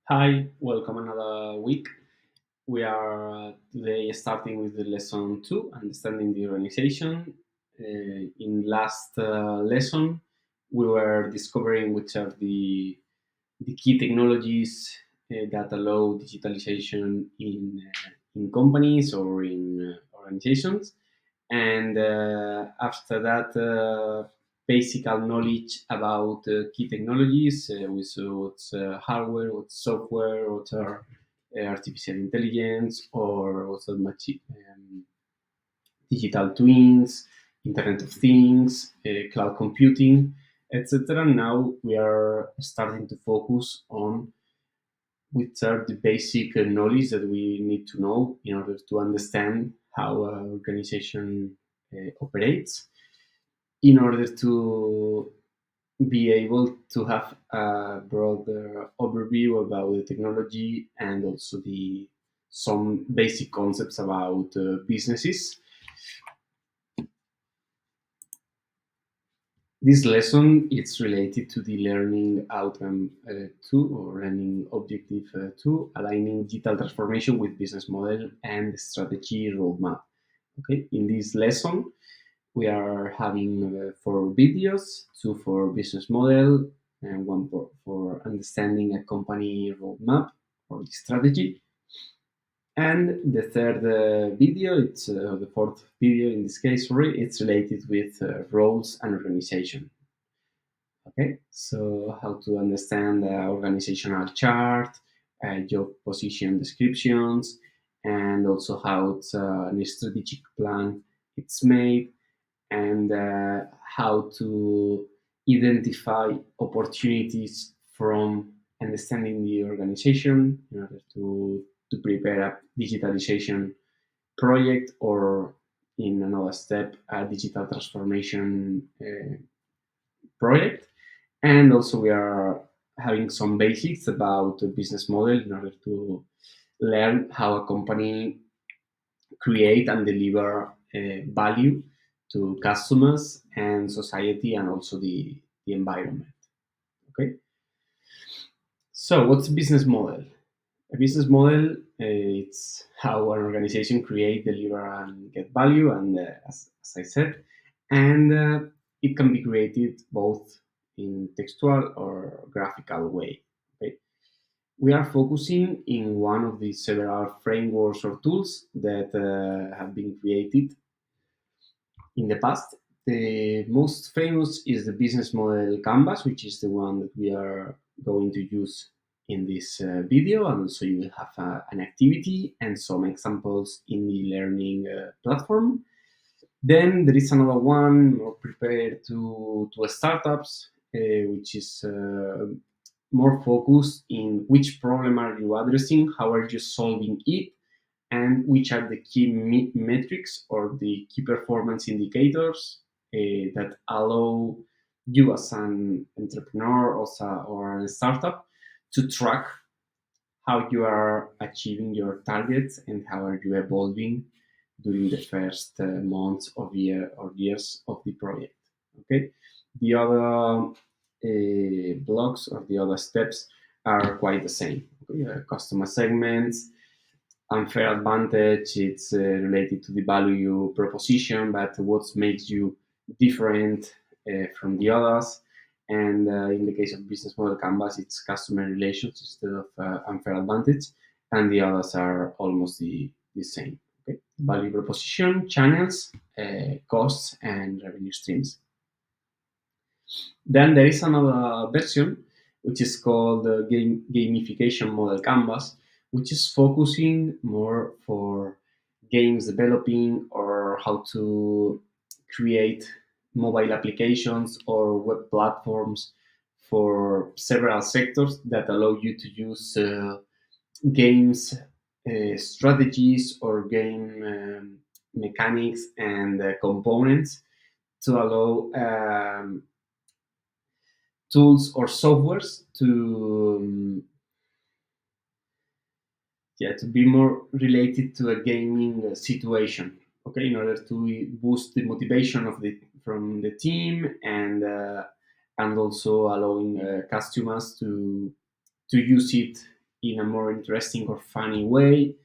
Hi, welcome another week. We are today starting with the lesson two, understanding the organization. In last lesson, we were discovering which are the key technologies that allow digitalization in companies or in organizations. And after that, basic knowledge about key technologies. We saw what's hardware, what's software, what are artificial intelligence, or also digital twins, Internet of Things, cloud computing, etc. Now we are starting to focus on which are the basic knowledge that we need to know in order to understand how an organization operates, in order to be able to have a broader overview about the technology and also the some basic concepts about businesses. This lesson is related to the learning outcome 2 or learning objective 2, aligning digital transformation with business model and strategy roadmap. Okay, in this lesson, we are having four videos, two for business model and one for understanding a company roadmap or the strategy. And the third video, it's the fourth video in this case, sorry, it's related with roles and organization. Okay, so how to understand the organizational chart, job position descriptions, and also how it's a strategic plan it's made, and how to identify opportunities from understanding the organization in order to prepare a digitalization project or in another step a digital transformation project. And also we are having some basics about the business model in order to learn how a company create and deliver value to customers and society and also the environment. Okay, so what's a business model? A business model, it's how an organization create, deliver, and get value, and as I said, and it can be created both in textual or graphical way. Okay, we are focusing in one of the several frameworks or tools that have been created in the past. The most famous is the business model canvas, which is the one that we are going to use in this video. And so you will have an activity and some examples in the learning platform. Then there is another one more prepared to startups, which is more focused in which problem are you addressing, how are you solving it, and which are the key metrics or the key performance indicators that allow you as an entrepreneur or a startup to track how you are achieving your targets and how are you evolving during the first months of year or years of the project. Okay, the other blocks or the other steps are quite the same. Okay? Customer segments, unfair advantage, it's related to the value proposition, but what makes you different from the others. And in the case of business model canvas, it's customer relations instead of unfair advantage, and the others are almost the same. Okay? Value proposition, channels, costs, and revenue streams. Then there is another version which is called the gamification model canvas, which is focusing more for games developing or how to create mobile applications or web platforms for several sectors that allow you to use games strategies or game mechanics and components to allow tools or softwares to be more related to a gaming situation. Okay, in order to boost the motivation of the from the team and also allowing customers to use it in a more interesting or funny way.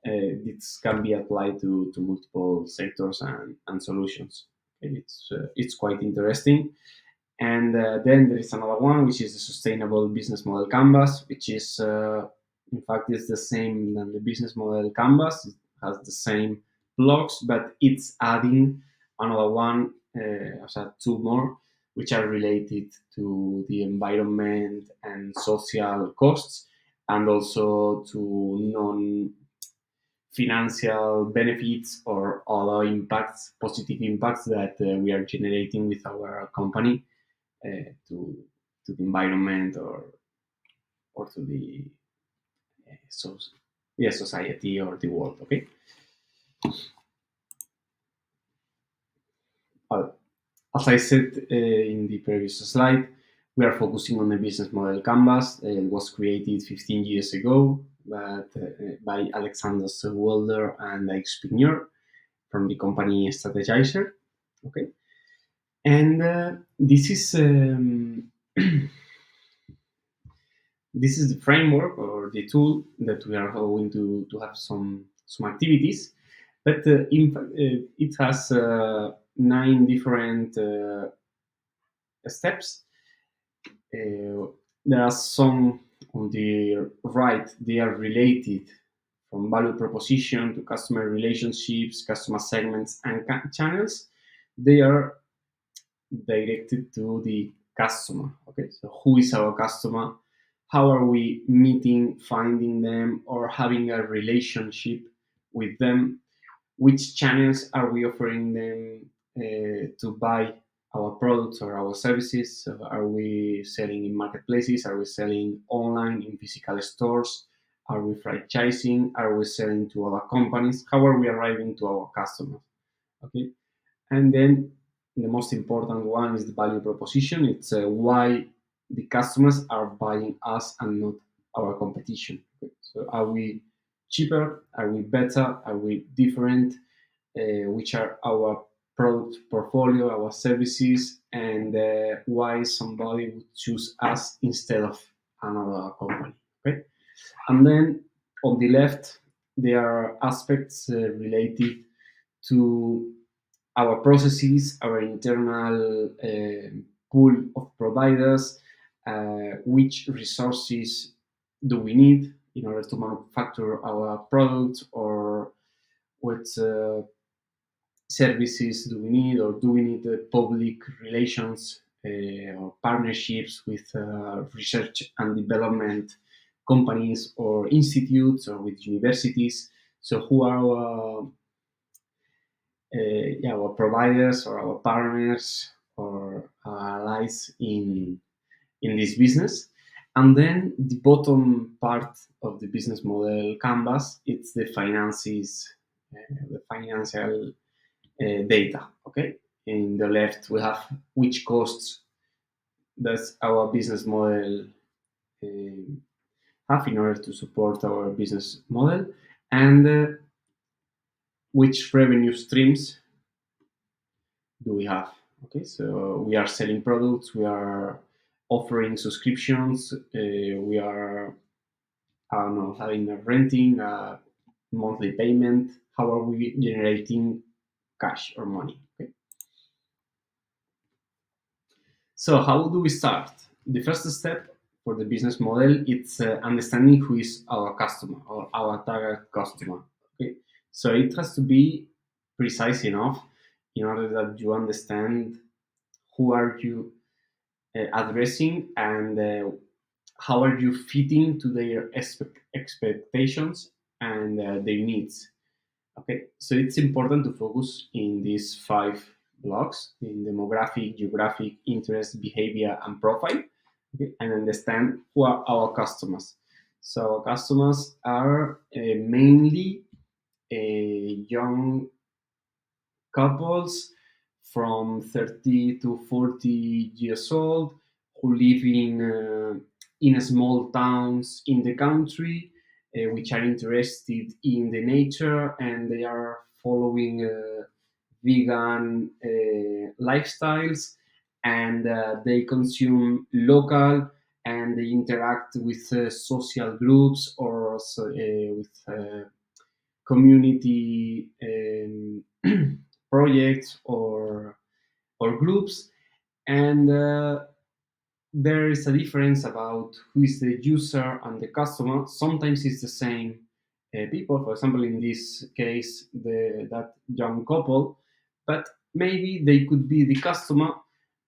This can be applied to multiple sectors and solutions. Okay, it's quite interesting. And then there is another one, which is the sustainable business model canvas, which is, in fact, it's the same than the business model canvas. It has the same blocks, but it's adding another one, as a two more, which are related to the environment and social costs, and also to non-financial benefits or other impacts, positive impacts that we are generating with our company, to the environment, or to the so yeah, society or the world. Okay. Uh, as I said in the previous slide, we are focusing on the business model canvas. It was created 15 years ago, by Alexander Welder and Expigner from the company Strategizer. Okay, and this is this is the framework or the tool that we are going to have some activities, but in fact, it has nine different steps. There are some on the right, they are related from value proposition to customer relationships, customer segments, and channels. They are directed to the customer. Okay, so who is our customer? How are we meeting, finding them, or having a relationship with them? Which channels are we offering them to buy our products or our services? So are we selling in marketplaces? Are we selling online in physical stores? Are we franchising? Are we selling to other companies? How are we arriving to our customers? Okay, and then the most important one is the value proposition. It's why the customers are buying us and not our competition. Okay, so are we cheaper? Are we better? Are we different? Which are our product portfolio, our services, and why somebody would choose us instead of another company. Okay, and then on the left there are aspects related to our processes, our internal pool of providers, which resources do we need in order to manufacture our products, or what services do we need, or do we need public relations or partnerships with research and development companies or institutes, or with universities. So who are yeah, our providers or our partners or our allies in this business? And then the bottom part of the business model canvas, it's the finances, the financial data. Okay, in the left we have which costs does our business model have in order to support our business model, and which revenue streams do we have. Okay, so we are selling products, we are offering subscriptions, we are, I don't know, having a renting, a monthly payment. How are we generating cash or money? Okay. So how do we start? The first step for the business model, it's understanding who is our customer or our target customer. Okay, so it has to be precise enough in order that you understand who are you addressing, and how are you fitting to their expectations and their needs. Okay, so it's important to focus in these five blocks: in demographic, geographic, interest, behavior, and profile. Okay, and understand who are our customers. So our customers are mainly young couples from 30 to 40 years old who live in small towns in the country, which are interested in the nature, and they are following vegan lifestyles, and they consume local and they interact with social groups or with community projects or groups, and there is a difference about who is the user and the customer. Sometimes it's the same people. For example, in this case, that young couple, but maybe they could be the customer,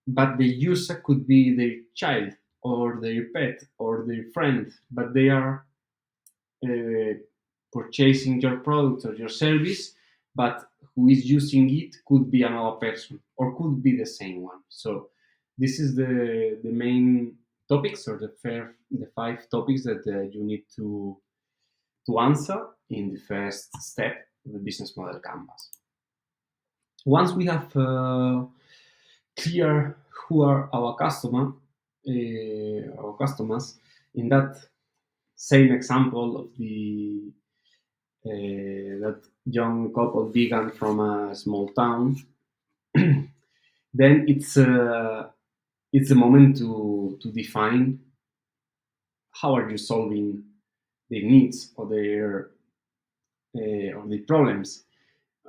but the user could be their child or their pet or their friend, but they are uh, purchasing your product or your service, but who is using it could be another person or could be the same one. So this is the main topics, or the five topics that you need to answer in the first step of the business model canvas. Once we have clear who are our customers, in that same example of the that young couple began from a small town, then it's a moment to define how are you solving their needs or the problems.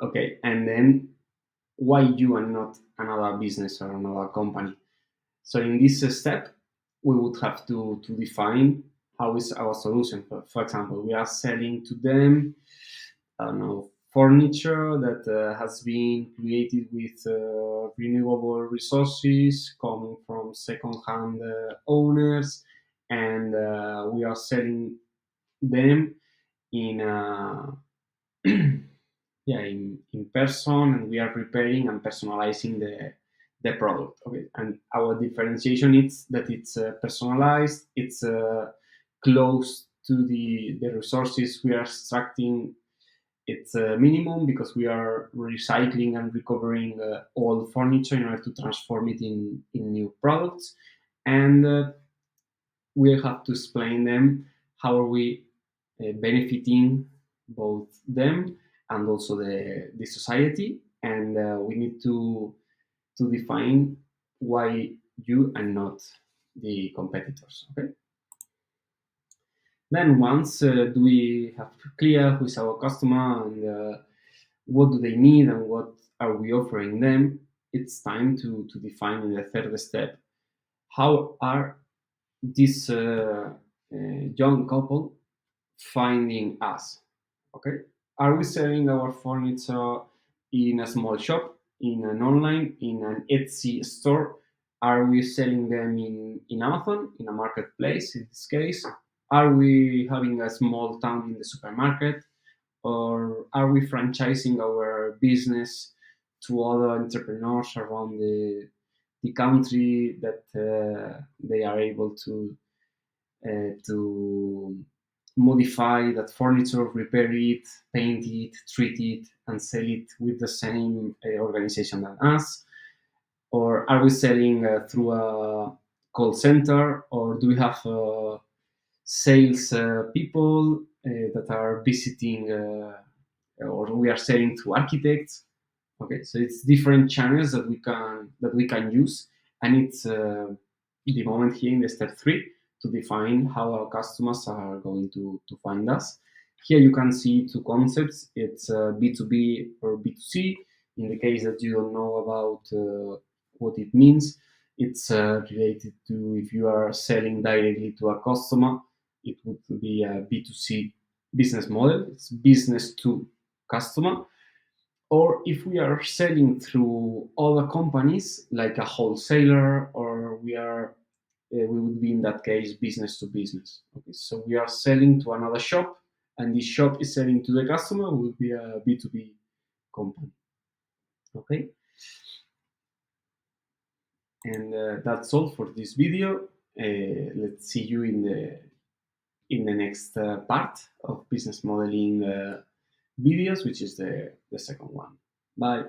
Okay, and then why you and not another business or another company. So in this step, we would have to define how is our solution. For example, we are selling to them, I don't know, furniture that has been created with renewable resources coming from second-hand owners, and we are selling them in yeah, in person, and we are preparing and personalizing the product. Okay, and our differentiation is that it's personalized, it's close to the resources we are extracting. It's a minimum because we are recycling and recovering old furniture in order to transform it in new products, and we have to explain them how are we benefiting both them and also the society, and we need to define why you and not the competitors. Okay, then once do we have clear who is our customer and what do they need and what are we offering them, it's time to define in the third step how are this young couple finding us. Okay, are we selling our furniture in a small shop, in an online, in an Etsy store? Are we selling them in Amazon, in a marketplace in this case? Are we having a small town in the supermarket? Or are we franchising our business to other entrepreneurs around the country that they are able to modify that furniture, repair it, paint it, treat it, and sell it with the same organization than us? Or are we selling through a call center, or do we have sales people that are visiting, or we are selling to architects? Okay, so it's different channels that we can use, and it's the moment here in the step three to define how our customers are going to find us. Here you can see two concepts. It's B2B or B2C. In the case that you don't know about what it means, it's related to if you are selling directly to a customer, it would be a B2C business model. It's business to customer. Or if we are selling through other companies like a wholesaler, or we would be in that case business to business. Okay, so we are selling to another shop, and this shop is selling to the customer. Would be a B2B company. Okay, and that's all for this video. Let's see you in the next part of business modeling videos, which is the second one. Bye.